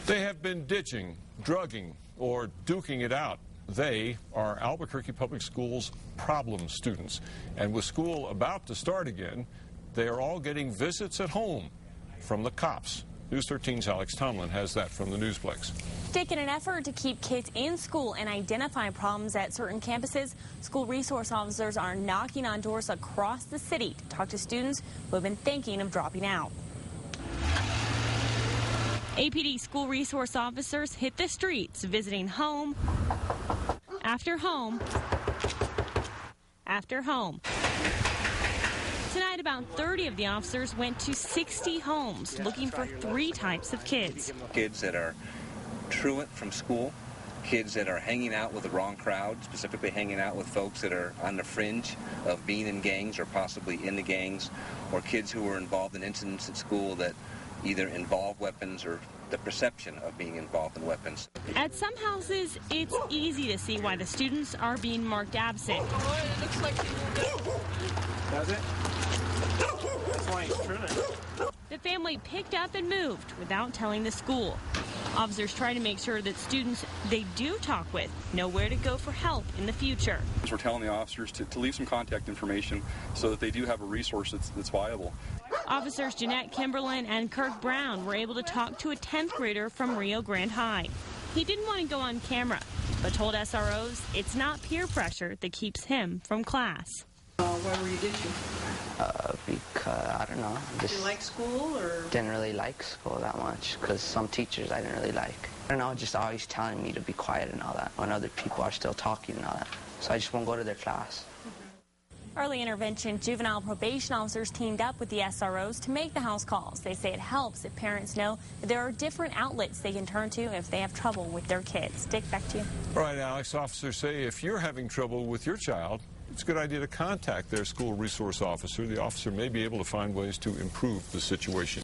They have been ditching, drugging, or duking it out. They are Albuquerque Public Schools problem students. And with school about to start again, they are all getting visits at home from the cops. News 13's Alex Tomlin has that from the Newsplex. Dick, in an effort to keep kids in school and identify problems at certain campuses, school resource officers are knocking on doors across the city to talk to students who have been thinking of dropping out. APD school resource officers hit the streets, visiting home after home after home. Tonight, about 30 of the officers went to 60 homes looking for 3 types of kids. Kids that are truant from school, kids that are hanging out with the wrong crowd, specifically hanging out with folks that are on the fringe of being in gangs or possibly in the gangs, or kids who are involved in incidents at school that either involve weapons or the perception of being involved in weapons. At some houses, it's easy to see why the students are being marked absent. Does it? That's why he's trimming. The family picked up and moved without telling the school. Officers try to make sure that students they do talk with know where to go for help in the future. We're telling the officers to leave some contact information so that they do have a resource that's viable. Officers Jeanette Kimberlin and Kirk Brown were able to talk to a 10th grader from Rio Grande High. He didn't want to go on camera, but told SROs it's not peer pressure that keeps him from class. Why were you ditching? Because, I don't know. Did you like school, or? Didn't really like school that much, because some teachers I didn't really like. I don't know, just always telling me to be quiet and all that, when other people are still talking and all that. So I just won't go to their class. Early intervention juvenile probation officers teamed up with the SROs to make the house calls. They say it helps if parents know that there are different outlets they can turn to if they have trouble with their kids. Dick, back to you. All right, Alex, officers say if you're having trouble with your child, it's a good idea to contact their school resource officer. The officer may be able to find ways to improve the situation.